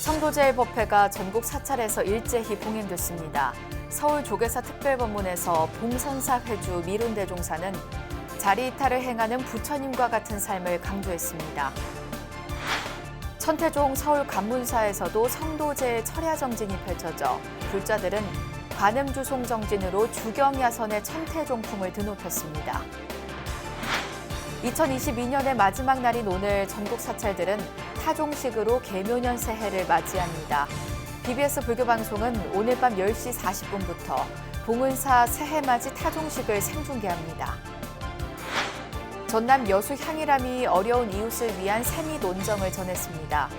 성도제일법회가 전국 사찰에서 일제히 봉행됐습니다. 서울 조계사 특별법문에서 봉선사 회주 미룬대종사는 자리 이탈을 행하는 부처님과 같은 삶을 강조했습니다. 천태종 서울 관문사에서도 성도제의 철야 정진이 펼쳐져 불자들은 관음주송 정진으로 주경야선의 천태종풍을 드높였습니다. 2022년의 마지막 날인 오늘 전국 사찰들은 타종식으로 계묘년 새해를 맞이합니다. BBS 불교방송은 오늘 밤 10시 40분부터 봉은사 새해맞이 타종식을 생중계합니다. 전남 여수 향일암이 어려운 이웃을 위한 세미 논정을 전했습니다.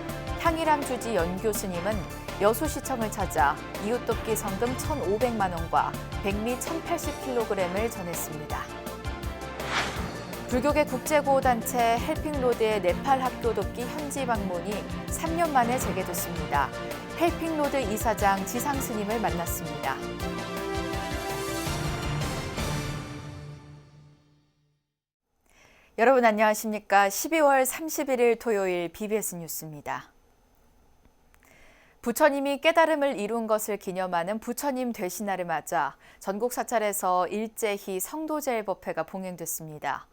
향일암 주지 연 교수님은 여수시청을 찾아 이웃 돕기 성금 1,500만 원과 백미 1,080kg을 전했습니다. 불교계 국제구호단체 헬핑로드의 네팔 학교 돕기 현지 방문이 3년 만에 재개됐습니다. 헬핑로드 이사장 지상 스님을 만났습니다. 여러분 안녕하십니까? 12월 31일 토요일 BBS 뉴스입니다. 부처님이 깨달음을 이룬 것을 기념하는 부처님 되신날을 맞아 전국 사찰에서 일제히 성도제일법회가 봉행됐습니다.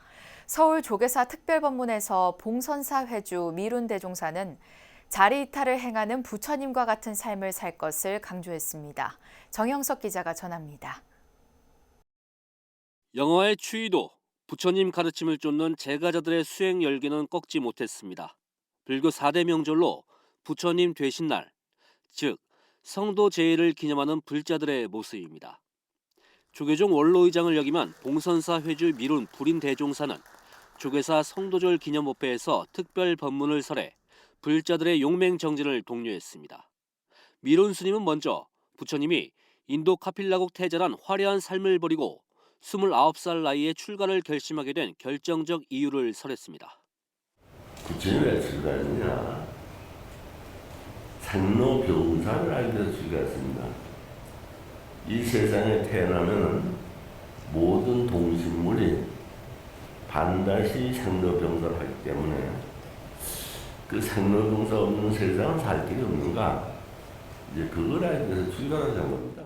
서울 조계사 특별법문에서 봉선사 회주 미룬대종사는 자리 이탈을 행하는 부처님과 같은 삶을 살 것을 강조했습니다. 정영석 기자가 전합니다. 영화의 추위도 부처님 가르침을 쫓는 제가자들의 수행 열기는 꺾지 못했습니다. 불교 4대 명절로 부처님 되신 날, 즉 성도 제일을 기념하는 불자들의 모습입니다. 조계종 원로의장을 역임한 봉선사 회주 미룬 불인대종사는 조계사 성도절 기념법회에서 특별 법문을 설해 불자들의 용맹 정진을 독려했습니다. 미룬 스님은 먼저 부처님이 인도 카필라국 태자란 화려한 삶을 버리고 29살 나이에 출가를 결심하게 된 결정적 이유를 설했습니다. 부처님이 왜 출가했느냐? 생로병사를 알기 위해서 출가했습니다. 이 세상에 태어나면 모든 동식물이 반드시 생로병사를 하기 때문에 그 생로병사 없는 세상은 살 길이 없는가? 이제 그걸 알기 위해서 출가를 한 겁니다.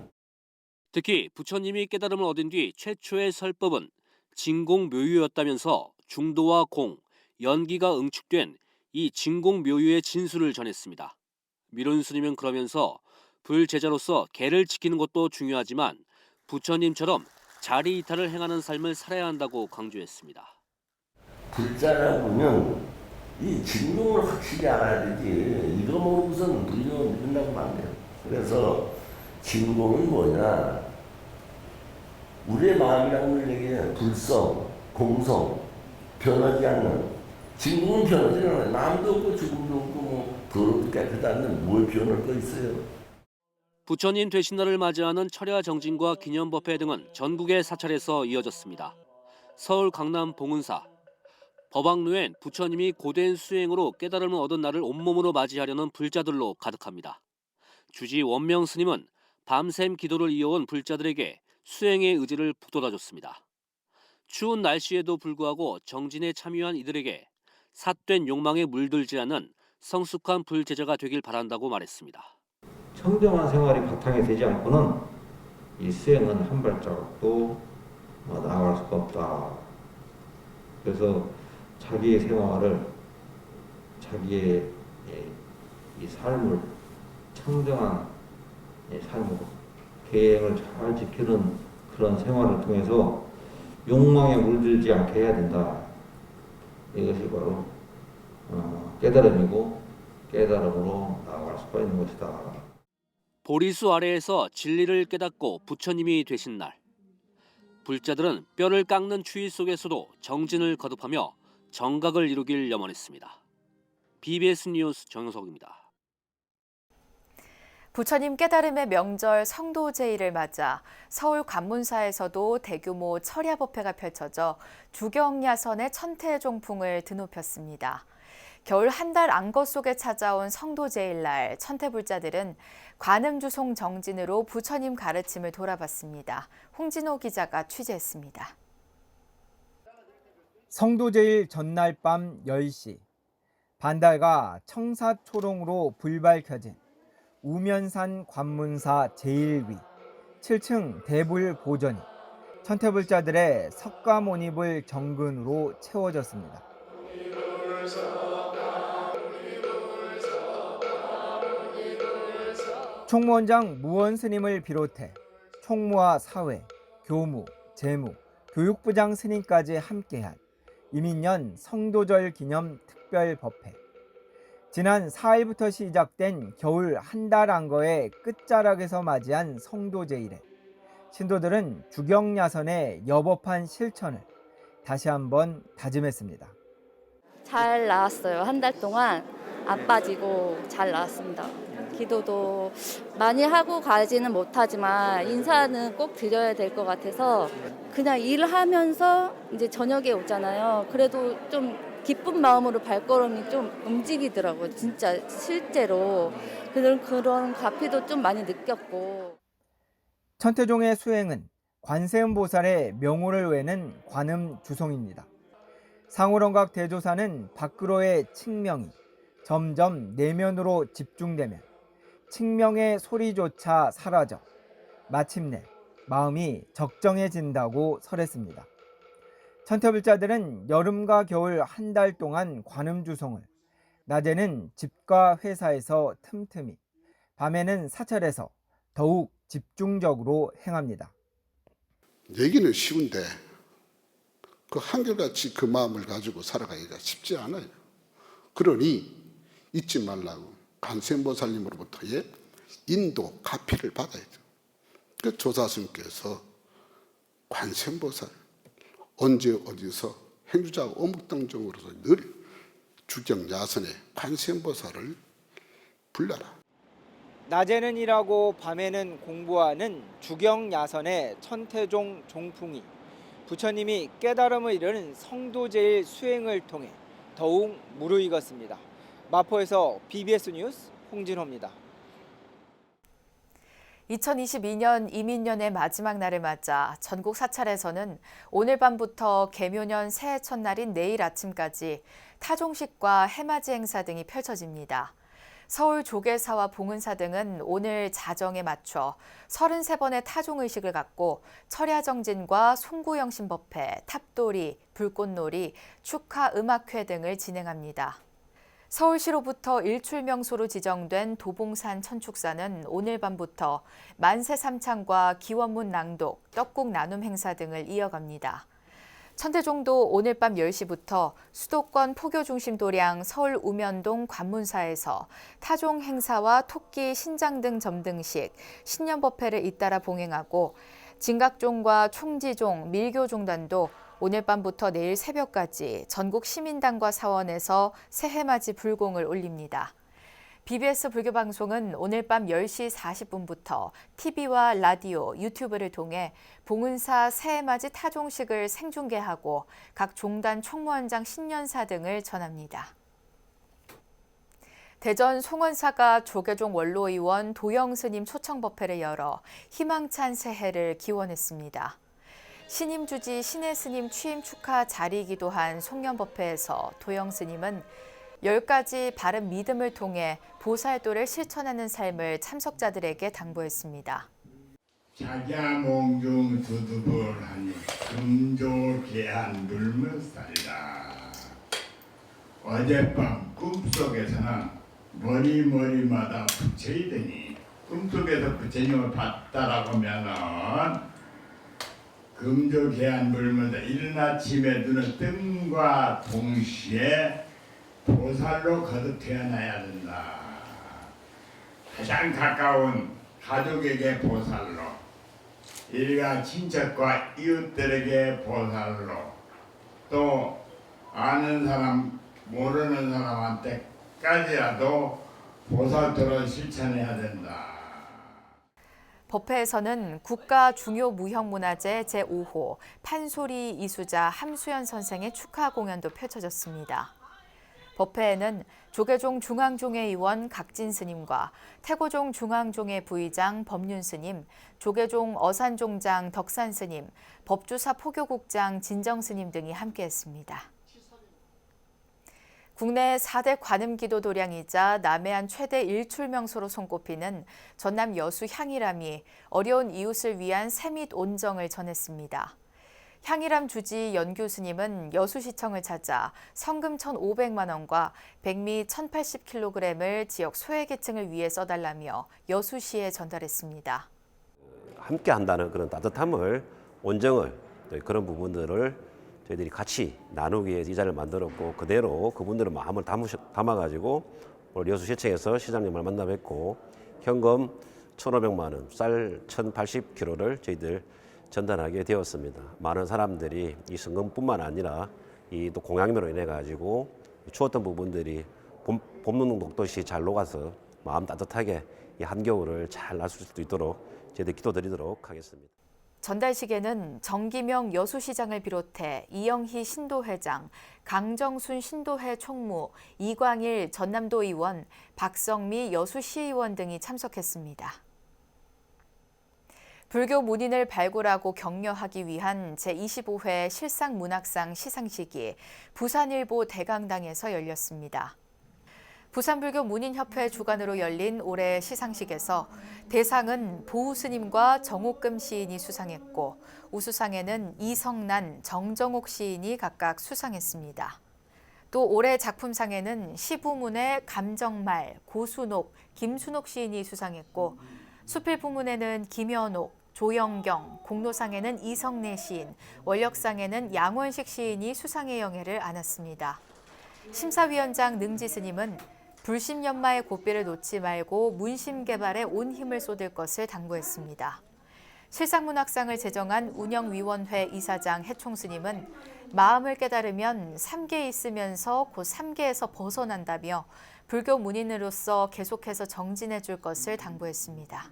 특히 부처님이 깨달음을 얻은 뒤 최초의 설법은 진공묘유였다면서 중도와 공, 연기가 응축된 이 진공묘유의 진수를 전했습니다. 미룬 스님은 그러면서 불제자로서 계를 지키는 것도 중요하지만 부처님처럼 자리 이탈을 행하는 삶을 살아야 한다고 강조했습니다. 불자라 보면 이 진공을 확실히 알아야 되지. 이거 모르고선 불교 믿는다고 안 돼요. 그래서 진공은 뭐냐? 우리의 마음이라는 얘기는 불성, 공성, 변하지 않는. 진공은 변하지 않아요. 남도 없고 죽음도 없고 뭐 더럽고 깨끗한데 뭘 변할 거 있어요. 부처님 되신 날을 맞이하는 철야 정진과 기념법회 등은 전국의 사찰에서 이어졌습니다. 서울 강남 봉은사, 법왕루엔 부처님이 고된 수행으로 깨달음을 얻은 날을 온몸으로 맞이하려는 불자들로 가득합니다. 주지 원명 스님은 밤샘 기도를 이어온 불자들에게 수행의 의지를 북돋아줬습니다. 추운 날씨에도 불구하고 정진에 참여한 이들에게 삿된 욕망에 물들지 않는 성숙한 불제자가 되길 바란다고 말했습니다. 청정한 생활이 바탕이 되지 않고는 이 수행은 한 발자국도 나아갈 수가 없다. 그래서 자기의 생활을, 자기의 이 삶을 청정한 삶으로 계행을 잘 지키는 그런 생활을 통해서 욕망에 물들지 않게 해야 된다. 이것이 바로 깨달음이고 깨달음으로 나아갈 수가 있는 것이다. 보리수 아래에서 진리를 깨닫고 부처님이 되신 날. 불자들은 뼈를 깎는 추위 속에서도 정진을 거듭하며 정각을 이루길 염원했습니다. BBS 뉴스 정영석입니다. 부처님 깨달음의 명절 성도제일을 맞아 서울 관문사에서도 대규모 철야법회가 펼쳐져 주경야선의 천태종풍을 드높였습니다. 겨울 한 달 안거 속에 찾아온 성도제일날 천태불자들은 관음주송 정진으로 부처님 가르침을 돌아봤습니다. 홍진호 기자가 취재했습니다. 성도제일 전날 밤 10시 반달과 청사초롱으로 불밝혀진 우면산 관문사 제1위 7층 대불 보전이 천태불자들의 석가모니불 정근으로 채워졌습니다. 총무원장 무원 스님을 비롯해 총무와 사회, 교무, 재무, 교육부장 스님까지 함께한 이민년 성도절 기념 특별법회. 지난 4일부터 시작된 겨울 한 달 안거의 끝자락에서 맞이한 성도제일에 신도들은 주경야선의 여법한 실천을 다시 한번 다짐했습니다. 잘 나왔어요. 한 달 동안 안 빠지고 잘 나왔습니다. 기도도 많이 하고 가지는 못하지만 인사는 꼭 드려야 될 것 같아서 그냥 일하면서 이제 저녁에 오잖아요. 그래도 좀 기쁜 마음으로 발걸음이 좀 움직이더라고요. 진짜 실제로 그런 가피도 좀 많이 느꼈고. 천태종의 수행은 관세음보살의 명호를 외는 관음 주송입니다. 상호ron각 대조사는 밖으로의 칭명이 점점 내면으로 집중되면 칭명의 소리조차 사라져 마침내 마음이 적정해진다고 설했습니다. 천태불자들은 여름과 겨울 한 달 동안 관음주송을 낮에는 집과 회사에서 틈틈이, 밤에는 사찰에서 더욱 집중적으로 행합니다. 얘기는 쉬운데 그 한결같이 그 마음을 가지고 살아가기가 쉽지 않아요. 그러니 잊지 말라고 관세음보살님으로부터의 인도 가피를 받아야죠. 그 조사스님께서 관세음보살 언제 어디서 행주자 어묵당정으로서 늘 주경야선의 관세음보살을 불러라. 낮에는 일하고 밤에는 공부하는 주경야선의 천태종 종풍이 부처님이 깨달음을 이루는 성도제일 수행을 통해 더욱 무르익었습니다. 마포에서 BBS 뉴스 홍진호입니다. 2022년 이민년의 마지막 날을 맞아 전국 사찰에서는 오늘 밤부터 개묘년 새해 첫날인 내일 아침까지 타종식과 해맞이 행사 등이 펼쳐집니다. 서울 조계사와 봉은사 등은 오늘 자정에 맞춰 33번의 타종의식을 갖고 철야정진과 송구영신법회, 탑돌이, 불꽃놀이, 축하음악회 등을 진행합니다. 서울시로부터 일출명소로 지정된 도봉산 천축사는 오늘 밤부터 만세 삼창과 기원문 낭독, 떡국 나눔 행사 등을 이어갑니다. 천태종도 오늘 밤 10시부터 수도권 포교중심 도량 서울 우면동 관문사에서 타종 행사와 토끼 신장 등 점등식, 신년법회를 잇따라 봉행하고 진각종과 총지종, 밀교종단도 오늘 밤부터 내일 새벽까지 전국 시민당과 사원에서 새해맞이 불공을 올립니다. BBS 불교방송은 오늘 밤 10시 40분부터 TV와 라디오, 유튜브를 통해 봉은사 새해맞이 타종식을 생중계하고 각 종단 총무원장 신년사 등을 전합니다. 대전 송원사가 조계종 원로의원 도영스님 초청법회를 열어 희망찬 새해를 기원했습니다. 신임 주지 신해 스님 취임 축하 자리이기도 한 송년법회에서 도영 스님은 10가지 바른 믿음을 통해 보살도를 실천하는 삶을 참석자들에게 당부했습니다. 자자몽중 두두벌하니 금조개한 물물살이다. 어젯밤 꿈속에서는 머리마다 부처이더니 꿈속에서 부처님을 봤다라고 하면은 금조개한 물물다 이른 아침에 눈을 뜸과 동시에 보살로 거듭 태어나야 된다. 가장 가까운 가족에게 보살로, 일가 친척과 이웃들에게 보살로, 또 아는 사람, 모르는 사람한테까지라도 보살도를 실천해야 된다. 법회에서는 국가 중요 무형문화재 제5호 판소리 이수자 함수연 선생의 축하 공연도 펼쳐졌습니다. 법회에는 조계종 중앙종회 의원 각진 스님과 태고종 중앙종회 부의장 법륜 스님, 조계종 어산종장 덕산 스님, 법주사 포교국장 진정 스님 등이 함께했습니다. 국내 4대 관음기도 도량이자 남해안 최대 일출 명소로 손꼽히는 전남 여수 향일암이 어려운 이웃을 위한 새밑 온정을 전했습니다. 향일암 주지 연 교수님은 여수시청을 찾아 성금 1,500만 원과 백미 1,080kg을 지역 소외계층을 위해 써달라며 여수시에 전달했습니다. 함께 한다는 그런 따뜻함을, 온정을, 그런 부분들을 저희들이 같이 나누기 위해서 이 자리를 만들었고, 그대로 그분들의 마음을 담아가지고 오늘 여수시청에서 시장님을 만나 뵙고 현금 1,500만 원, 쌀 1,080kg를 저희들 전달하게 되었습니다. 많은 사람들이 이 성금뿐만 아니라 이 또 공양면으로 인해 가지고 추웠던 부분들이 봄눈 녹듯이 잘 녹아서 마음 따뜻하게 이 한겨울을 잘 나설 수 있도록 저희들 기도드리도록 하겠습니다. 전달식에는 정기명 여수시장을 비롯해 이영희 신도회장, 강정순 신도회 총무, 이광일 전남도 의원, 박성미 여수시의원 등이 참석했습니다. 불교 문인을 발굴하고 격려하기 위한 제25회 실상문학상 시상식이 부산일보 대강당에서 열렸습니다. 부산불교 문인협회 주관으로 열린 올해 시상식에서 대상은 보우스님과 정옥금 시인이 수상했고 우수상에는 이성난, 정정옥 시인이 각각 수상했습니다. 또 올해 작품상에는 시부문의 감정말, 고순옥, 김순옥 시인이 수상했고 수필부문에는 김현옥, 조영경, 공로상에는 이성래 시인, 원력상에는 양원식 시인이 수상의 영예를 안았습니다. 심사위원장 능지 스님은 불심연마의 고삐를 놓지 말고 문심 개발에 온 힘을 쏟을 것을 당부했습니다. 실상문학상을 제정한 운영위원회 이사장 해총 스님은 마음을 깨달으면 삼계에 있으면서 곧 삼계에서 벗어난다며 불교 문인으로서 계속해서 정진해 줄 것을 당부했습니다.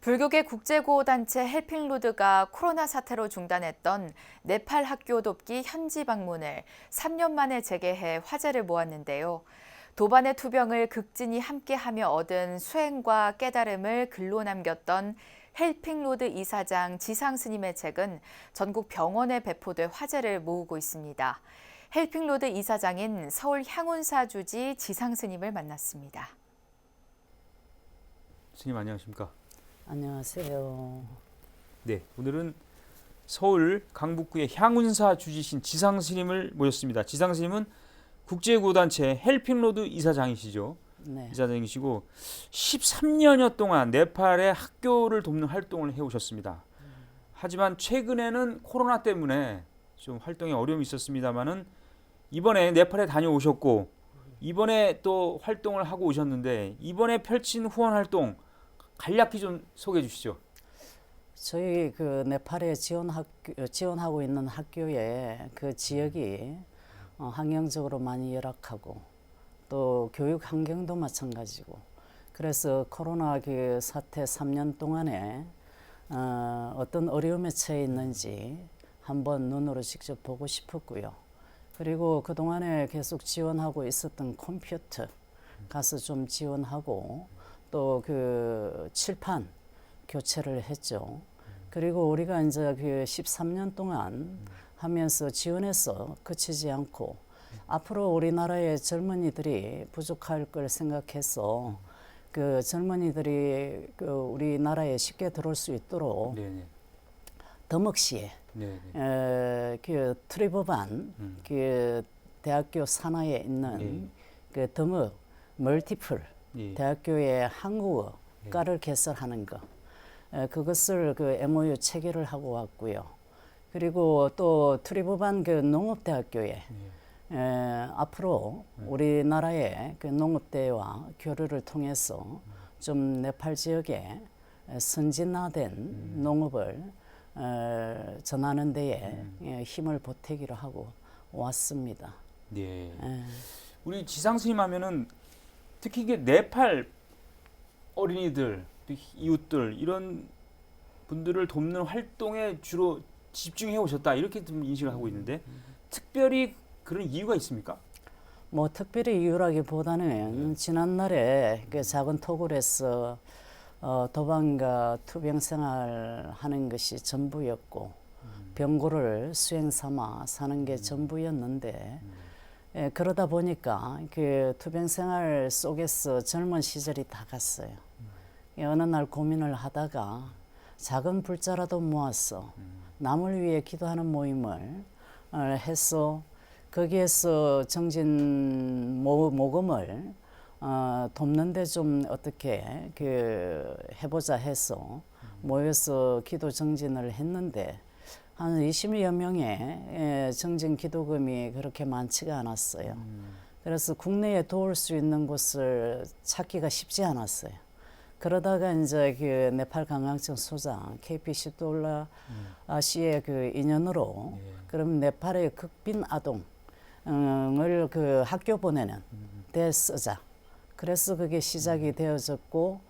불교계 국제구호단체 헬핑로드가 코로나 사태로 중단했던 네팔 학교 돕기 현지 방문을 3년 만에 재개해 화제를 모았는데요. 도반의 투병을 극진히 함께하며 얻은 수행과 깨달음을 글로 남겼던 헬핑로드 이사장 지상 스님의 책은 전국 병원에 배포돼 화제를 모으고 있습니다. 헬핑로드 이사장인 서울 향운사 주지 지상 스님을 만났습니다. 스님 안녕하십니까? 안녕하세요. 네, 오늘은 서울 강북구의 향운사 주지신 지상 스님을 모셨습니다. 지상 스님은 국제구호단체 헬핑로드 이사장이시죠. 네. 이사장이시고 13년여 동안 네팔의 학교를 돕는 활동을 해오셨습니다. 하지만 최근에는 코로나 때문에 좀 활동에 어려움이 있었습니다만은 이번에 네팔에 다녀오셨고 이번에 또 활동을 하고 오셨는데 이번에 펼친 후원 활동 간략히 좀 소개해 주시죠. 저희 그 네팔에 지원하고 있는 학교에 그 지역이 환경적으로 많이 열악하고 또 교육 환경도 마찬가지고 그래서 코로나 그 사태 3년 동안에 어떤 어려움에 처해 있는지 한번 눈으로 직접 보고 싶었고요. 그리고 그동안에 계속 지원하고 있었던 컴퓨터 가서 좀 지원하고 또 그 칠판 교체를 했죠. 그리고 우리가 이제 그 13년 동안 하면서 지원해서 그치지 않고 앞으로 우리나라의 젊은이들이 부족할 걸 생각해서 그 젊은이들이 그 우리나라에 쉽게 들어올 수 있도록 더먹시에 그 트리버반 그 대학교 산하에 있는 그 더먹 멀티플 대학교의 한국어과를 개설하는 것 그것을 그 MOU 체결을 하고 왔고요. 그리고 또 트리버반 그 농업대학교에 앞으로 우리나라의 그 농업대와 교류를 통해서 좀 네팔 지역에 선진화된 농업을 전하는 데에 힘을 보태기로 하고 왔습니다. 네. 우리 지상 스님 하면은 특히 이게 네팔 어린이들, 이웃들 이런 분들을 돕는 활동에 주로 집중해 오셨다 이렇게 좀 인식을 하고 있는데 특별히 그런 이유가 있습니까? 뭐 특별히 이유라기보다는 지난날에 그 작은 토굴에서 도반과 투병 생활하는 것이 전부였고 병고를 수행 삼아 사는 게 전부였는데 그러다 보니까 그 투병 생활 속에서 젊은 시절이 다 갔어요. 어느 날 고민을 하다가 작은 불자라도 모아서 남을 위해 기도하는 모임을 해서 거기에서 정진 모금을 돕는데 좀 어떻게 그 해보자 해서 모여서 기도 정진을 했는데 한 20여 명의 정진 기도금이 그렇게 많지가 않았어요. 그래서 국내에 도울 수 있는 곳을 찾기가 쉽지 않았어요. 그러다가 이제 그 네팔 관광청 소장 KP 시돌라 씨의 그 인연으로 그럼 네팔의 극빈 아동을 그 학교 보내는 데 쓰자. 그래서 그게 시작이 되어졌고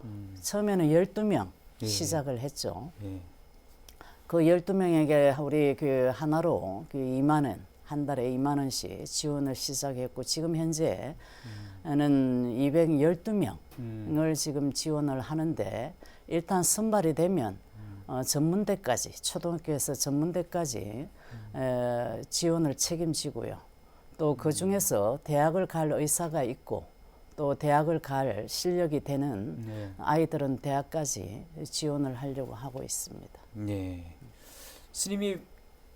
처음에는 12명 시작을 했죠. 그 12명에게 우리 그 하나로 그 2만 원, 한 달에 2만 원씩 지원을 시작했고 지금 현재는 212명을 지금 지원을 하는데 일단 선발이 되면 전문대까지 초등학교에서 전문대까지 지원을 책임지고요. 또 그 중에서 대학을 갈 의사가 있고 또 대학을 갈 실력이 되는 아이들은 대학까지 지원을 하려고 하고 있습니다. 네. 스님이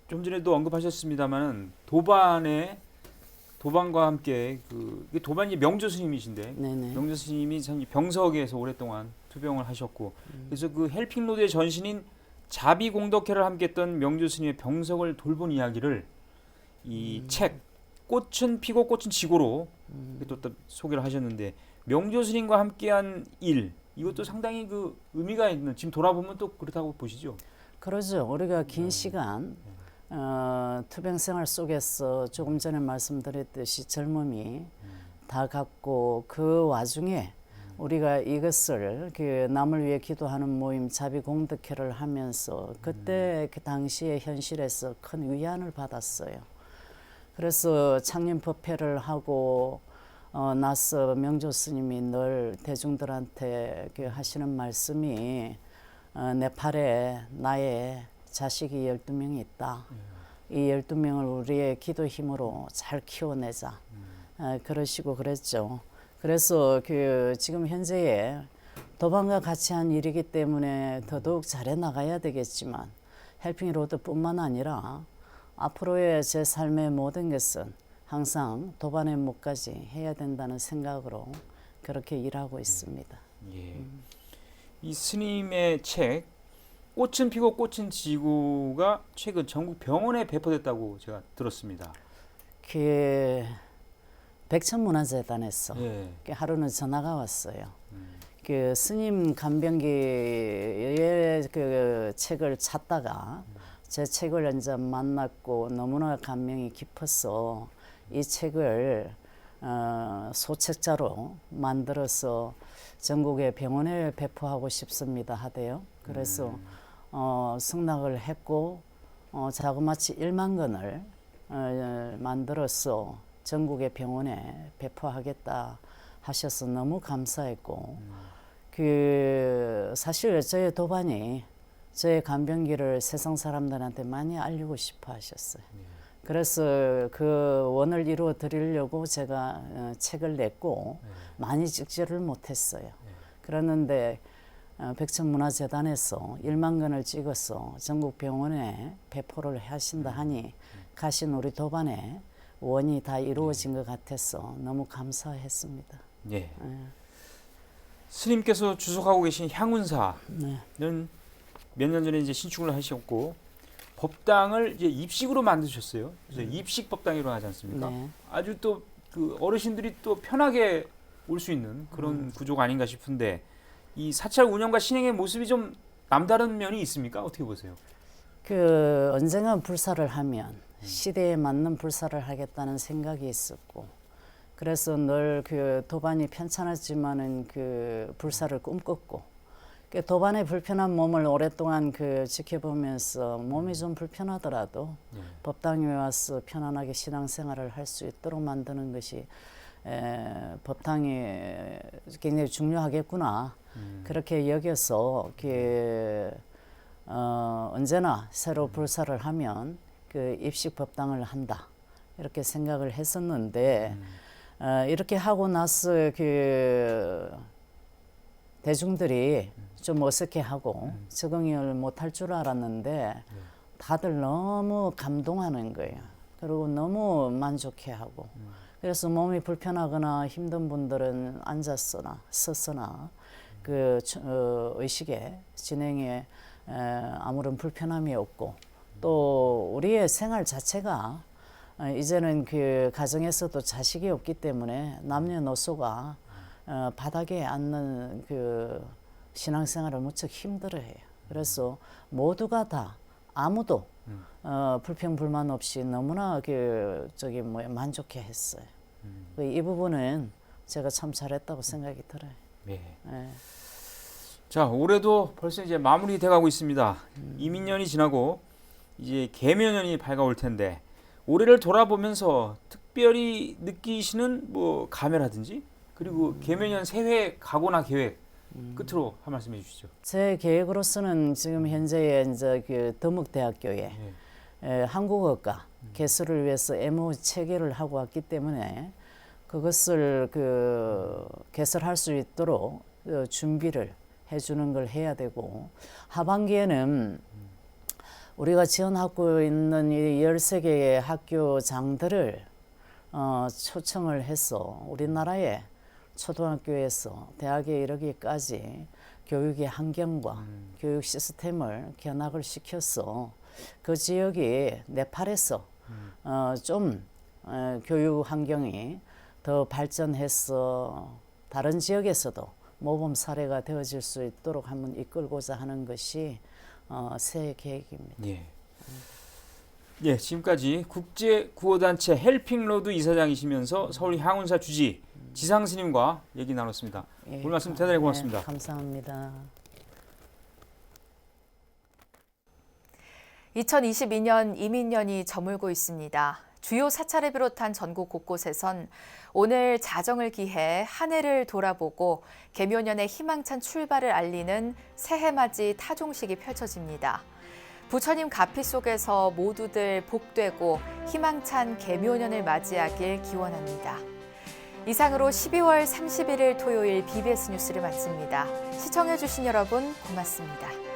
좀 전에도 언급하셨습니다만은 도반과 함께 그 도반이 명조 스님이신데 네네. 명조 스님이 참 병석에서 오랫동안 투병을 하셨고 그래서 그 헬핑 로드의 전신인 자비공덕회를 함께했던 명조 스님의 병석을 돌본 이야기를 이 책 꽃은 피고 꽃은 지고로 또 소개를 하셨는데 명조 스님과 함께한 일 이것도 상당히 그 의미가 있는 지금 돌아보면 또 그렇다고 보시죠? 그러죠. 우리가 긴 시간 투병 생활 속에서 조금 전에 말씀드렸듯이 젊음이 다 갔고 그 와중에 우리가 이것을 그 남을 위해 기도하는 모임 자비공덕회를 하면서 그때 그 당시의 현실에서 큰 위안을 받았어요. 그래서 창립법회를 하고 나서 명조 스님이 늘 대중들한테 그 하시는 말씀이 네팔에 나의 자식이 12명이 있다. 이 12명을 우리의 기도 힘으로 잘 키워내자. 그러시고 그랬죠. 그래서 그 지금 현재에 도반과 같이 한 일이기 때문에 더더욱 잘해 나가야 되겠지만 헬핑 로드뿐만 아니라 앞으로의 제 삶의 모든 것은 항상 도반의 목까지 해야 된다는 생각으로 그렇게 일하고 있습니다. 예. 이 스님의 책 꽃은 피고 꽃은 지고가 최근 전국 병원에 배포됐다고 제가 들었습니다. 그 백천문화재단에서 예. 하루는 전화가 왔어요. 그 스님 간병기의 그 책을 찾다가 제 책을 이제 만났고 너무나 감명이 깊어서 이 책을 소책자로 만들어서 전국의 병원에 배포하고 싶습니다 하대요. 그래서 승낙을 했고 자그마치 1만 권을 만들어서 전국의 병원에 배포하겠다 하셔서 너무 감사했고 그 사실 저희 도반이 저의 간병기를 세상 사람들한테 많이 알리고 싶어 하셨어요. 그래서 그 원을 이루어 드리려고 제가 책을 냈고 많이 찍지를 못했어요. 그랬는데 백천문화재단에서 1만 권을 찍어서 전국 병원에 배포를 하신다 하니 가신 우리 도반에 원이 다 이루어진 것 같아서 너무 감사했습니다. 예. 스님께서 주석하고 계신 향운사는 몇 년 전에 이제 신축을 하셨고 법당을 이제 입식으로 만드셨어요. 그래서 입식 법당이라고 하지 않습니까? 네. 아주 또 그 어르신들이 또 편하게 올 수 있는 그런 구조가 아닌가 싶은데 이 사찰 운영과 신행의 모습이 좀 남다른 면이 있습니까? 어떻게 보세요? 그 언젠가 불사를 하면 시대에 맞는 불사를 하겠다는 생각이 있었고 그래서 늘 그 도반이 편찮았지만은 그 불사를 꿈꿨고 그 도반의 불편한 몸을 오랫동안 그 지켜보면서 몸이 좀 불편하더라도 법당에 와서 편안하게 신앙생활을 할 수 있도록 만드는 것이 법탕이 굉장히 중요하겠구나. 그렇게 여겨서 언제나 새로 불사를 하면 그 입식 법당을 한다 이렇게 생각을 했었는데 이렇게 하고 나서 그 대중들이 좀 어색해하고 적응을 못할 줄 알았는데 다들 너무 감동하는 거예요. 그리고 너무 만족해하고 그래서 몸이 불편하거나 힘든 분들은 앉았거나 섰거나 그 의식에 진행에 아무런 불편함이 없고 또 우리의 생활 자체가 이제는 그 가정에서도 자식이 없기 때문에 남녀노소가 바닥에 앉는 그 신앙생활을 무척 힘들어해요. 그래서 모두가 다 아무도 불평 불만 없이 너무나 만족해했어요. 이 부분은 제가 참 잘했다고 생각이 들어요. 네. 네. 자, 올해도 벌써 이제 마무리돼가고 있습니다. 이민년이 지나고 이제 개묘년이 밝아올 텐데 올해를 돌아보면서 특별히 느끼시는 뭐 감회라든지 그리고 개묘년 새해 각오나 계획 끝으로 한 말씀 해주시죠. 제 계획으로서는 지금 현재 이제 그 덕목대학교에 한국어과 개설을 위해서 애무 체계를 하고 왔기 때문에 그것을 개설할 수 있도록 준비를 해주는 걸 해야 되고 하반기에는 우리가 지원하고 있는 이 13개의 학교장들을 초청을 해서 우리나라의 초등학교에서 대학에 이르기까지 교육의 환경과 교육 시스템을 견학을 시켜서 그 지역이 네팔에서 좀 교육 환경이 더 발전해서 다른 지역에서도 모범 사례가 되어질 수 있도록 한번 이끌고자 하는 것이 새해 계획입니다. 예. 예, 지금까지 국제구호단체 헬핑로드 이사장이시면서 서울 향운사 주지 지상 스님과 얘기 나눴습니다. 예, 오늘 말씀 대단히 고맙습니다. 네, 감사합니다. 2022년 이민년이 저물고 있습니다. 주요 사찰을 비롯한 전국 곳곳에선 오늘 자정을 기해 한 해를 돌아보고 개묘년의 희망찬 출발을 알리는 새해맞이 타종식이 펼쳐집니다. 부처님 가피 속에서 모두들 복되고 희망찬 개묘년을 맞이하길 기원합니다. 이상으로 12월 31일 토요일 BBS 뉴스를 마칩니다. 시청해주신 여러분 고맙습니다.